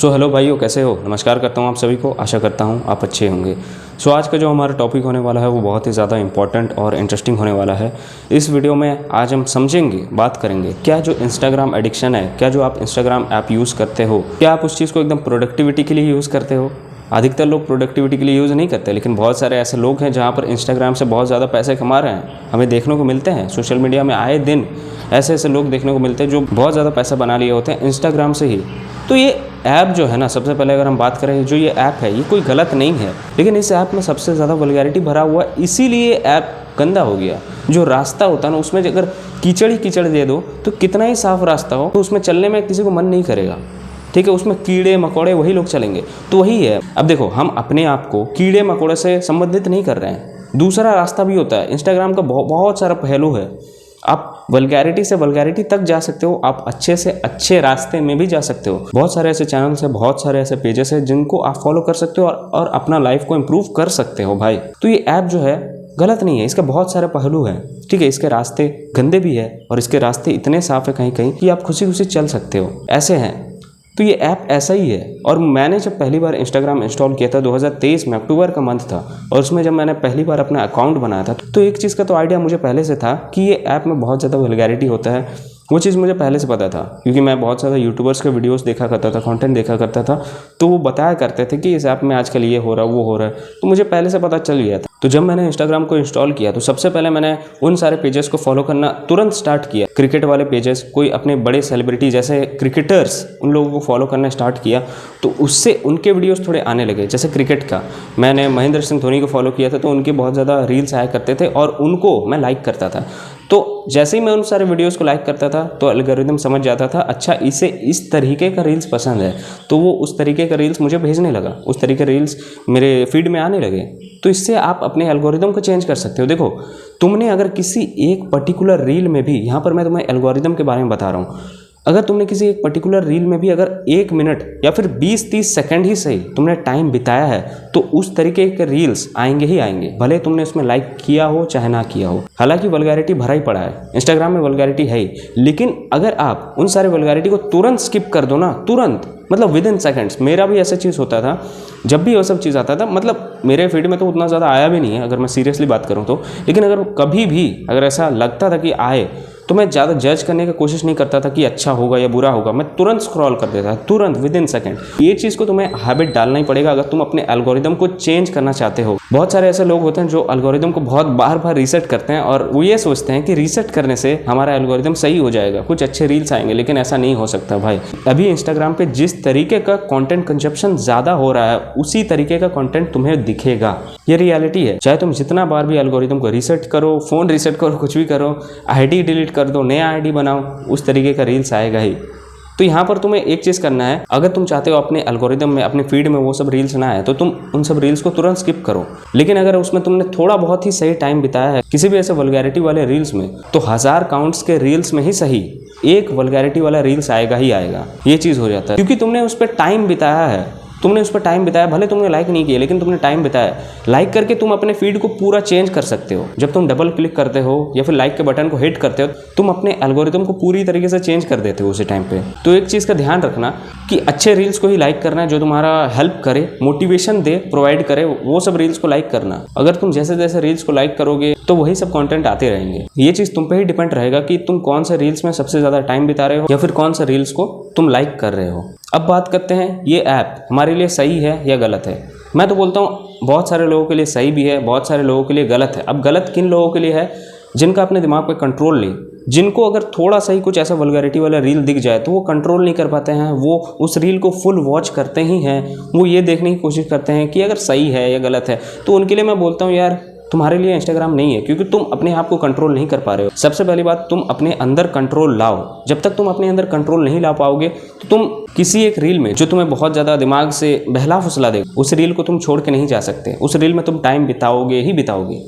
Hello भाइयों, कैसे हो। नमस्कार करता हूँ आप सभी को। आशा करता हूँ आप अच्छे होंगे। आज का जो हमारा टॉपिक होने वाला है वो बहुत ही ज़्यादा इंपॉर्टेंट और इंटरेस्टिंग होने वाला है। इस वीडियो में आज हम समझेंगे, बात करेंगे क्या जो इंस्टाग्राम एडिक्शन है, क्या जो आप इंस्टाग्राम ऐप यूज़ करते हो, क्या आप उस चीज़ को एकदम प्रोडक्टिविटी के लिए यूज़ करते हो। अधिकतर लोग प्रोडक्टिविटी के लिए यूज़ नहीं करते, लेकिन बहुत सारे ऐसे लोग हैं जहाँ पर इंस्टाग्राम से बहुत ज़्यादा पैसे कमा रहे हैं। हमें देखने को मिलते हैं सोशल मीडिया में आए दिन ऐसे ऐसे लोग देखने को मिलते हैं जो बहुत ज़्यादा पैसा बना लिए होते हैं इंस्टाग्राम से ही। तो ये ऐप जो है ना, सबसे पहले अगर हम बात करें, जो ये ऐप है ये कोई गलत नहीं है, लेकिन इस ऐप में सबसे ज़्यादा वल्गैरिटी भरा हुआ है, इसीलिए ऐप गंदा हो गया। जो रास्ता होता है ना, उसमें अगर कीचड़ ही कीचड़ दे दो तो कितना ही साफ रास्ता हो तो उसमें चलने में किसी को मन नहीं करेगा। ठीक है, उसमें कीड़े मकोड़े वही लोग चलेंगे। तो वही है। अब देखो, हम अपने आप को कीड़े मकोड़े से संबंधित नहीं कर रहे हैं। दूसरा रास्ता भी होता है। इंस्टाग्राम का बहुत सारा पहलू है। आप वल्गैरिटी से वल्गैरिटी तक जा सकते हो, आप अच्छे से अच्छे रास्ते में भी जा सकते हो। बहुत सारे ऐसे चैनल्स हैं, बहुत सारे ऐसे पेजेस हैं जिनको आप फॉलो कर सकते हो और अपना लाइफ को इम्प्रूव कर सकते हो भाई। तो ये ऐप जो है गलत नहीं है, इसके बहुत सारे पहलू हैं। ठीक है, इसके रास्ते गंदे भी है और इसके रास्ते इतने साफ है कहीं कहीं कि आप खुशी खुशी चल सकते हो, ऐसे हैं। तो ये ऐप ऐसा ही है। और मैंने जब पहली बार इंस्टाग्राम इंस्टॉल किया था 2023 में, अक्टूबर का मंथ था, और उसमें जब मैंने पहली बार अपना अकाउंट बनाया था तो एक चीज़ का तो आइडिया मुझे पहले से था कि ये ऐप में बहुत ज़्यादा वल्गैरिटी होता है। वो चीज़ मुझे पहले से पता था, क्योंकि मैं बहुत ज़्यादा यूट्यूबर्स के वीडियोस देखा करता था, कंटेंट देखा करता था। तो वो बताया करते थे कि इस ऐप में आजकल ये हो रहा है, वो हो रहा है, तो मुझे पहले से पता चल गया था। तो जब मैंने इंस्टाग्राम को इंस्टॉल किया तो सबसे पहले मैंने उन सारे पेजेस को फॉलो करना तुरंत स्टार्ट किया। क्रिकेट वाले पेजेस, कोई अपने बड़े सेलिब्रिटी जैसे क्रिकेटर्स, उन लोगों को फॉलो करना स्टार्ट किया तो उससे उनके वीडियोस थोड़े आने लगे। जैसे क्रिकेट का मैंने महेंद्र सिंह धोनी को फॉलो किया था, तो उनके बहुत ज़्यादा रील्स आया करते थे और उनको मैं लाइक करता था। तो जैसे ही मैं उन सारे वीडियोस को लाइक करता था तो एल्गोरिदम समझ जाता था, अच्छा इसे इस तरीके का रील्स पसंद है, तो वो उस तरीके का रील्स मुझे भेजने लगा, उस तरीके रील्स मेरे फीड में आने लगे। तो इससे आप अपने एल्गोरिदम को चेंज कर सकते हो। देखो, तुमने अगर किसी एक पर्टिकुलर रील में भी, यहाँ पर मैं तुम्हें एल्गोरिदम के बारे में बता रहा हूँ, अगर तुमने किसी एक पर्टिकुलर रील में भी अगर 1 मिनट या फिर 20-30 सेकंड ही सही तुमने टाइम बिताया है तो उस तरीके के रील्स आएंगे ही आएंगे, भले तुमने उसमें लाइक किया हो चाहे ना किया हो। हालांकि वल्गैरिटी भरा ही पड़ा है, इंस्टाग्राम में वल्गैरिटी है ही, लेकिन अगर आप उन सारे वल्गैरिटी को तुरंत स्किप कर दो ना, तुरंत, मतलब विद इन सेकेंड्स। मेरा भी ऐसा चीज़ होता था, जब भी वो सब चीज़ आता था, मतलब मेरे फीड में तो उतना ज़्यादा आया भी नहीं है अगर मैं सीरियसली बात करूँ तो, लेकिन अगर कभी भी अगर ऐसा लगता था कि आए तो मैं ज़्यादा जज करने की कोशिश नहीं करता था कि अच्छा होगा या बुरा होगा, मैं तुरंत स्क्रॉल कर देता था, तुरंत विद इन सेकेंड। ये चीज़ को तुम्हें हैबिट डालना ही पड़ेगा अगर तुम अपने एल्गोरिदम को चेंज करना चाहते हो। बहुत सारे ऐसे लोग होते हैं जो एल्गोरिदम को बहुत बार बार रीसेट करते हैं और वो ये सोचते हैं कि रीसेट करने से हमारा एल्गोरिदम सही हो जाएगा, कुछ अच्छे रील्स आएंगे, लेकिन ऐसा नहीं हो सकता भाई। अभी इंस्टाग्राम पे जिस तरीके का कंटेंट कंजप्शन ज़्यादा हो रहा है उसी तरीके का कंटेंट तुम्हें दिखेगा, ये रियलिटी है। चाहे तुम जितना बार भी एल्गोरिदम को रीसेट करो, फ़ोन रीसेट करो, कुछ भी करो, आईडी डिलीट कर दो, नया आईडी बनाओ, उस तरीके का रील्स आएगा ही। तो यहाँ पर तुम्हें एक चीज़ करना है, अगर तुम चाहते हो अपने एल्गोरिदम में, अपने फीड में वो सब रील्स ना आए तो तुम उन सब रील्स को तुरंत स्किप करो। लेकिन अगर उसमें तुमने थोड़ा बहुत ही सही टाइम बिताया है किसी भी ऐसे वल्गैरिटी वाले रील्स में, तो 1000 काउंट्स के रील्स में ही सही एक वल्गैरिटी वाला रील्स आएगा ही आएगा। ये चीज़ हो जाता है क्योंकि तुमने उस पर टाइम बिताया है, तुमने उस पर टाइम बिताया, भले तुमने लाइक नहीं किया लेकिन तुमने टाइम बिताया। लाइक करके तुम अपने फीड को पूरा चेंज कर सकते हो। जब तुम डबल क्लिक करते हो या फिर लाइक के बटन को हिट करते हो, तुम अपने एल्गोरिदम को पूरी तरीके से चेंज कर देते हो उसी टाइम पे। तो एक चीज़ का ध्यान रखना कि अच्छे रील्स को ही लाइक करना है, जो तुम्हारा हेल्प करे, मोटिवेशन दे, प्रोवाइड करे, वो सब रील्स को लाइक करना। अगर तुम जैसे जैसे रील्स को लाइक करोगे तो वही सब कंटेंट आते रहेंगे। ये चीज़ तुम पे ही डिपेंड रहेगा कि तुम कौन से रील्स में सबसे ज़्यादा टाइम बिता रहे हो या फिर कौन से रील्स को तुम लाइक कर रहे हो। अब बात करते हैं ये ऐप हमारे लिए सही है या गलत है। मैं तो बोलता हूँ बहुत सारे लोगों के लिए सही भी है, बहुत सारे लोगों के लिए गलत है। अब गलत किन लोगों के लिए है? जिनका अपने दिमाग पे कंट्रोल नहीं, जिनको अगर थोड़ा सा ही कुछ ऐसा वल्गैरिटी वाला रील दिख जाए तो वो कंट्रोल नहीं कर पाते हैं, वो उस रील को फुल वॉच करते ही हैं, वो ये देखने की कोशिश करते हैं कि अगर सही है या गलत है। तो उनके लिए मैं बोलता हूँ यार तुम्हारे लिए इंस्टाग्राम नहीं है, क्योंकि तुम अपने आप को कंट्रोल नहीं कर पा रहे हो। सबसे पहली बात, तुम अपने अंदर कंट्रोल लाओ। जब तक तुम अपने अंदर कंट्रोल नहीं ला पाओगे तो तुम किसी एक रील में जो तुम्हें बहुत ज़्यादा दिमाग से बहला फुसला दे, उस रील को तुम छोड़ के नहीं जा सकते। उस रील में तुम टाइम बिताओगे ही बिताओगे।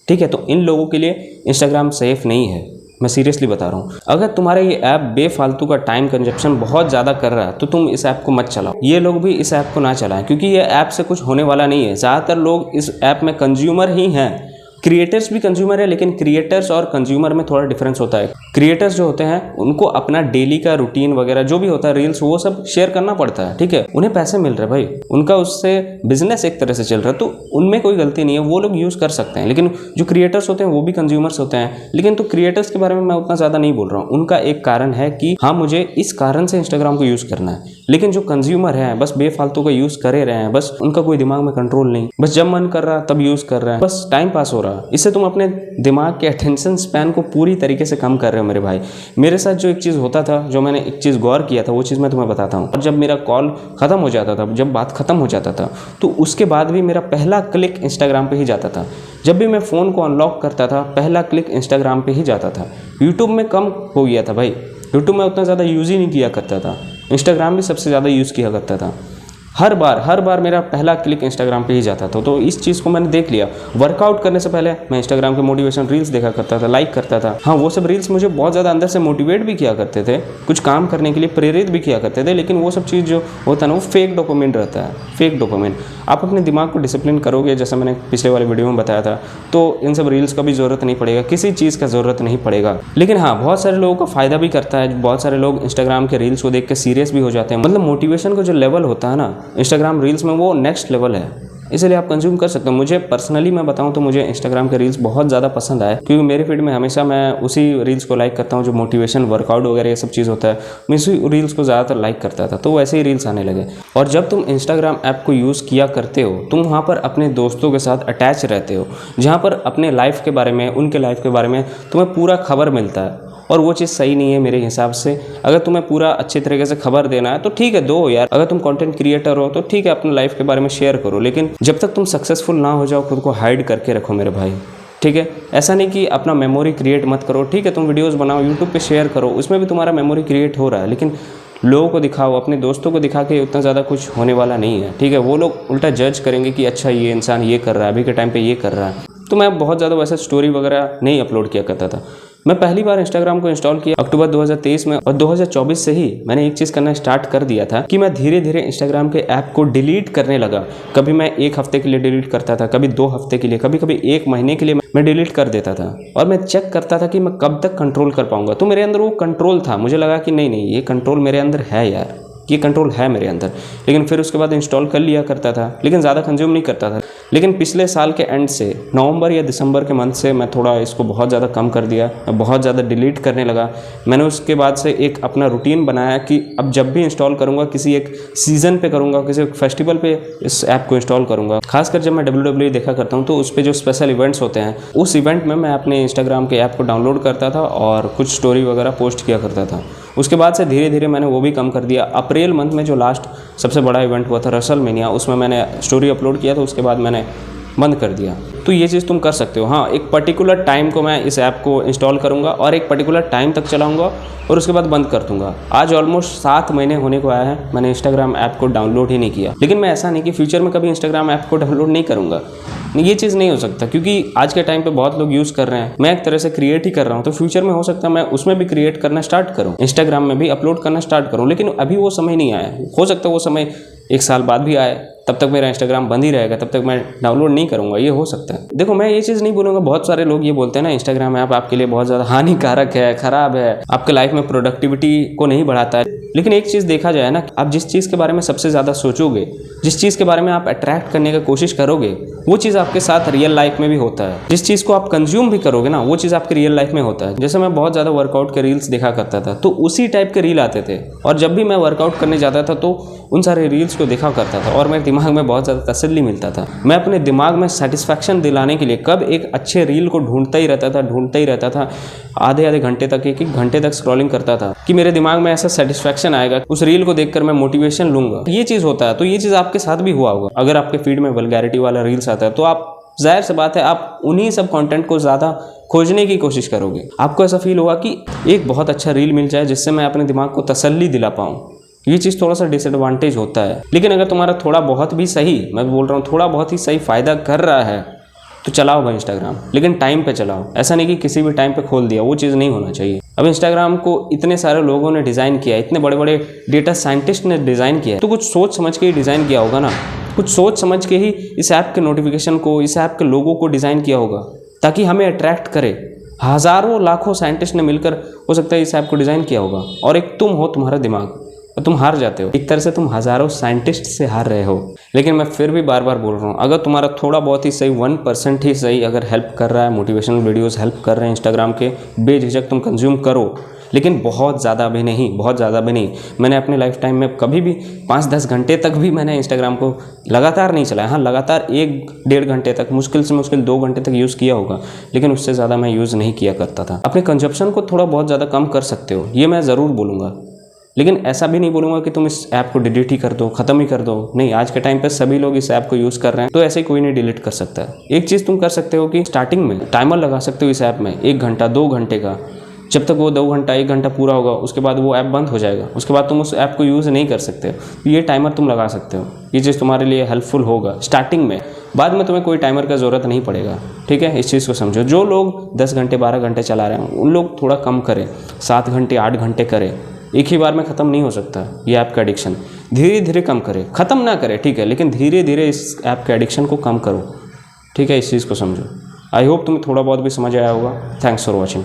ठीक है, तो इन लोगों के लिए इंस्टाग्राम सेफ नहीं है, मैं सीरियसली बता रहा हूँ। अगर तुम्हारा ये ऐप बेफालतू का टाइम कंजप्शन बहुत ज़्यादा कर रहा है तो तुम इस ऐप को मत चलाओ। ये लोग भी इस ऐप को ना चलाएं, क्योंकि ये ऐप से कुछ होने वाला नहीं है। ज़्यादातर लोग इस ऐप में कंज्यूमर ही हैं, क्रिएटर्स भी कंज्यूमर है, लेकिन क्रिएटर्स और कंज्यूमर में थोड़ा डिफरेंस होता है। क्रिएटर्स जो होते हैं उनको अपना डेली का रूटीन वगैरह जो भी होता है, रील्स, वो सब शेयर करना पड़ता है, ठीक है। उन्हें पैसे मिल रहे हैं भाई, उनका उससे बिजनेस एक तरह से चल रहा है, तो उनमें कोई गलती नहीं है, वो लोग यूज़ कर सकते हैं। लेकिन जो क्रिएटर्स होते हैं वो भी कंज्यूमर्स होते हैं। लेकिन तो क्रिएटर्स के बारे में मैं उतना ज़्यादा नहीं बोल रहा हूँ। उनका एक कारण है कि हाँ, मुझे इस कारण से इंस्टाग्राम को यूज़ करना है। लेकिन जो कंज्यूमर है बस बेफालतू का यूज़ करे रहे हैं, बस उनका कोई दिमाग में कंट्रोल नहीं, बस जब मन कर रहा तब यूज़ कर रहे हैं, बस टाइम पास हो रहा है। इससे तुम अपने दिमाग के अटेंशन स्पैन को पूरी तरीके से कम कर रहे हो मेरे भाई। मेरे साथ जो एक चीज़ होता था, जो मैंने एक चीज़ गौर किया था, वो चीज़ मैं तुम्हें बताता हूँ। और जब मेरा कॉल ख़त्म हो जाता था, जब बात ख़त्म हो जाता था, तो उसके बाद भी मेरा पहला क्लिक इंस्टाग्राम पे ही जाता था। जब भी मैं फ़ोन को अनलॉक करता था, पहला क्लिक इंस्टाग्राम पे ही जाता था। यूट्यूब में कम हो गया था भाई, यूट्यूब में उतना ज़्यादा यूज़ ही नहीं किया करता था। इंस्टाग्राम भी सबसे ज़्यादा यूज़ किया करता था। हर बार मेरा पहला क्लिक इंस्टाग्राम पे ही जाता था। तो इस चीज़ को मैंने देख लिया। वर्कआउट करने से पहले मैं इंस्टाग्राम के मोटिवेशन रील्स देखा करता था, लाइक करता था। हाँ, वो सब रील्स मुझे बहुत ज़्यादा अंदर से मोटिवेट भी किया करते थे, कुछ काम करने के लिए प्रेरित भी किया करते थे। लेकिन वो सब चीज़ जो होता है ना, वो फेक डोपामिन रहता है, फेक डोपामिन। आप अपने दिमाग को डिसिप्लिन करोगे, जैसा मैंने पिछले वाले वीडियो में बताया था, तो इन सब रील्स का भी ज़रूरत नहीं पड़ेगा, किसी चीज़ का ज़रूरत नहीं पड़ेगा। लेकिन हाँ, बहुत सारे लोगों को फ़ायदा भी करता है। बहुत सारे लोग इंस्टाग्राम के रील्स को देख के सीरियस भी हो जाते हैं। मतलब मोटिवेशन का जो लेवल होता है ना इंस्टाग्राम रील्स में, वो नेक्स्ट लेवल है। इसलिए आप कंज्यूम कर सकते हो। मुझे पर्सनली मैं बताऊं तो मुझे इंस्टाग्राम के रील्स बहुत ज़्यादा पसंद आए, क्योंकि मेरे फीड में हमेशा मैं उसी रील्स को लाइक करता हूं जो मोटिवेशन, वर्कआउट वगैरह ये सब चीज़ होता है। मैं इसी रील्स को ज़्यादातर लाइक करता था, तो वैसे ही रील्स आने लगे। और जब तुम इंस्टाग्राम ऐप को यूज़ किया करते हो, तुम वहाँ पर अपने दोस्तों के साथ अटैच रहते हो, जहाँ पर अपने लाइफ के बारे में, उनके लाइफ के बारे में तुम्हें पूरा खबर मिलता है। और वो चीज़ सही नहीं है मेरे हिसाब से। अगर तुम्हें पूरा अच्छे तरीके से खबर देना है तो ठीक है, दो यार। अगर तुम कंटेंट क्रिएटर हो तो ठीक है, अपने लाइफ के बारे में शेयर करो। लेकिन जब तक तुम सक्सेसफुल ना हो जाओ, खुद को हाइड करके रखो मेरे भाई, ठीक है। ऐसा नहीं कि अपना मेमोरी क्रिएट मत करो, ठीक है। तुम वीडियोज़ बनाओ, यूट्यूब पे शेयर करो, उसमें भी तुम्हारा मेमोरी क्रिएट हो रहा है। लेकिन लोगों को दिखाओ, अपने दोस्तों को दिखा के उतना ज़्यादा कुछ होने वाला नहीं है, ठीक है। वो लोग उल्टा जज करेंगे कि अच्छा ये इंसान ये कर रहा है, अभी के टाइम पे ये कर रहा है। तो मैं बहुत ज़्यादा वैसे स्टोरी वगैरह नहीं अपलोड किया करता था। मैं पहली बार इंस्टाग्राम को इंस्टॉल किया अक्टूबर 2023 में, और 2024 से ही मैंने एक चीज़ करना स्टार्ट कर दिया था कि मैं धीरे धीरे इंस्टाग्राम के ऐप को डिलीट करने लगा। कभी मैं 1 हफ्ते के लिए डिलीट करता था, कभी 2 हफ्ते के लिए, कभी कभी 1 महीने के लिए मैं डिलीट कर देता था। और मैं चेक करता था कि मैं कब तक कंट्रोल कर पाऊंगा। तो मेरे अंदर वो कंट्रोल था, मुझे लगा कि नहीं, ये कंट्रोल मेरे अंदर है यार, ये कंट्रोल है मेरे अंदर। लेकिन फिर उसके बाद इंस्टॉल कर लिया करता था, लेकिन ज़्यादा कंज्यूम नहीं करता था। लेकिन पिछले साल के एंड से, नवंबर या दिसंबर के मंथ से, मैं थोड़ा इसको बहुत ज़्यादा कम कर दिया, मैं बहुत ज़्यादा डिलीट करने लगा। मैंने उसके बाद से एक अपना रूटीन बनाया कि अब जब भी इंस्टॉल करूँगा, किसी एक सीज़न पे करूँगा, किसी एक फेस्टिवल पे इस ऐप को इंस्टॉल करूँगा। खासकर जब मैं WWE देखा करता हूँ, तो उस पर जो स्पेशल इवेंट्स होते हैं, उस इवेंट में मैं अपने इंस्टाग्राम के ऐप को डाउनलोड करता था और कुछ स्टोरी वगैरह पोस्ट किया करता था। उसके बाद से धीरे धीरे मैंने वो भी कम कर दिया। अप्रैल मंथ में जो लास्ट सबसे बड़ा इवेंट हुआ था रेसलमेनिया, उसमें मैंने स्टोरी अपलोड किया था, उसके बाद मैंने बंद कर दिया। तो ये चीज़ तुम कर सकते हो। हाँ, एक पर्टिकुलर टाइम को मैं इस ऐप को इंस्टॉल करूँगा और एक पर्टिकुलर टाइम तक चलाऊँगा और उसके बाद बंद कर दूँगा। आज ऑलमोस्ट 7 महीने होने को आया है, मैंने इंस्टाग्राम ऐप को डाउनलोड ही नहीं किया। लेकिन मैं ऐसा नहीं कि फ्यूचर में कभी इंस्टाग्राम ऐप को डाउनलोड नहीं करूँगा, ये चीज़ नहीं हो सकता, क्योंकि आज के टाइम पे बहुत लोग यूज़ कर रहे हैं। मैं एक तरह से क्रिएट ही कर रहा हूँ, तो फ्यूचर में हो सकता है मैं उसमें भी क्रिएट करना स्टार्ट करूँ, इंस्टाग्राम में भी अपलोड करना स्टार्ट करूँ। लेकिन अभी वो समय नहीं आया। हो सकता है वो समय 1 साल बाद भी आए, तब तक मेरा इंस्टाग्राम बंद ही रहेगा, तब तक मैं डाउनलोड नहीं करूँगा, ये हो सकता है। देखो, मैं ये चीज़ नहीं बोलूँगा, बहुत सारे लोग ये बोलते हैं ना इंस्टाग्राम ऐप आपके लिए बहुत ज़्यादा हानिकारक है, ख़राब है, आपके लाइफ में प्रोडक्टिविटी को नहीं बढ़ाता है। लेकिन एक चीज़ देखा जाए ना, आप जिस चीज़ के बारे में सबसे ज़्यादा सोचोगे, जिस चीज़ के बारे में आप अट्रैक्ट करने की कोशिश करोगे, वो चीज़ आपके साथ रियल लाइफ में भी होता है। जिस चीज़ को आप कंज्यूम भी करोगे ना, वो चीज़ आपके रियल लाइफ में होता है। जैसे मैं बहुत ज़्यादा वर्कआउट के रील्स देखा करता था, तो उसी टाइप के रील आते थे, और जब भी मैं वर्कआउट करने जाता था तो उन सारे रील्स को देखा करता था और मेरे दिमाग में बहुत ज़्यादा तसल्ली मिलता था। मैं अपने दिमाग में सेटिस्फैक्शन दिलाने के लिए कब एक अच्छे रील को ढूंढता ही रहता था। आधे घंटे तक, 1 घंटे तक स्क्रॉलिंग करता था कि मेरे दिमाग में ऐसा सेटिस्फैक्शन आएगा, उस रील को देखकर मैं मोटिवेशन लूंगा। ये चीज़ होता है। तो ये चीज़ आपके साथ भी हुआ होगा। अगर आपके फीड में वल्गैरिटी वाला रील्स आता है, तो आप जाहिर सी बात है आप उन्हीं सब कंटेंट को ज़्यादा खोजने की कोशिश करोगे। आपको ऐसा फील होगा कि एक बहुत अच्छा रील मिल जाए जिससे मैं अपने दिमाग को तसल्ली दिला पाऊँ। ये चीज़ थोड़ा सा डिसएडवांटेज होता है। लेकिन अगर तुम्हारा थोड़ा बहुत भी सही, मैं बोल रहा हूँ थोड़ा बहुत ही सही फ़ायदा कर रहा है, तो चलाओ भाई इंस्टाग्राम, लेकिन टाइम पे चलाओ। ऐसा नहीं कि किसी भी टाइम पे खोल दिया, वो चीज़ नहीं होना चाहिए। अब इंस्टाग्राम को इतने सारे लोगों ने डिज़ाइन किया, इतने बड़े बड़े डेटा साइंटिस्ट ने डिज़ाइन किया, तो कुछ सोच समझ के ही डिज़ाइन किया होगा ना। कुछ सोच समझ के ही इस ऐप के नोटिफिकेशन को, इस ऐप के लोगों को डिज़ाइन किया होगा। ताकि हमें अट्रैक्ट करे। हज़ारों लाखों साइंटिस्ट ने मिलकर हो सकता है इस ऐप को डिज़ाइन किया होगा, और एक तुम हो, तुम्हारा दिमाग, और तुम हार जाते हो। एक तरह से तुम हज़ारों साइंटिस्ट से हार रहे हो। लेकिन मैं फिर भी बार बार बोल रहा हूँ, अगर तुम्हारा थोड़ा बहुत ही सही 1% ही सही अगर हेल्प कर रहा है, मोटिवेशनल वीडियोज़ हेल्प कर रहे हैं इंस्टाग्राम के, बेझिझक तुम कंज्यूम करो, लेकिन बहुत ज़्यादा भी नहीं, बहुत ज़्यादा भी नहीं। मैंने अपने लाइफ टाइम में कभी भी 5-10 घंटे तक भी मैंने इंस्टाग्राम को लगातार नहीं चलाया। हाँ, लगातार 1-1.5 घंटे तक, मुश्किल से मुश्किल 2 घंटे तक यूज़ किया होगा, लेकिन उससे ज़्यादा मैं यूज़ नहीं किया करता था। अपने कंजप्शन को थोड़ा बहुत ज़्यादा कम कर सकते हो, ये मैं ज़रूर बोलूँगा। लेकिन ऐसा भी नहीं बोलूँगा कि तुम इस ऐप को डिलीट ही कर दो, ख़त्म ही कर दो। नहीं, आज के टाइम पे सभी लोग इस ऐप को यूज़ कर रहे हैं, तो ऐसे कोई नहीं डिलीट कर सकता है। एक चीज़ तुम कर सकते हो कि स्टार्टिंग में टाइमर लगा सकते हो इस ऐप में, 1 घंटा 2 घंटे का। जब तक वो 2 घंटा 1 घंटा पूरा होगा, उसके बाद वो ऐप बंद हो जाएगा, उसके बाद तुम उस ऐप को यूज़ नहीं कर सकते। तो ये टाइमर तुम लगा सकते हो, ये चीज़ तुम्हारे लिए हेल्पफुल होगा स्टार्टिंग में। बाद में तुम्हें कोई टाइमर का ज़रूरत नहीं पड़ेगा, ठीक है। इस चीज़ को समझो। जो लोग 10 घंटे 12 घंटे चला रहे हैं, उन लोग थोड़ा कम करें, 7 घंटे 8 घंटे करें। एक ही बार में ख़त्म नहीं हो सकता ये ऐप का एडिक्शन, धीरे धीरे कम करें। ख़त्म ना करें, ठीक है, लेकिन धीरे धीरे इस ऐप के एडिक्शन को कम करो, ठीक है। इस चीज़ को समझो। आई होप तुम्हें थोड़ा बहुत भी समझ आया होगा। Thanks for watching.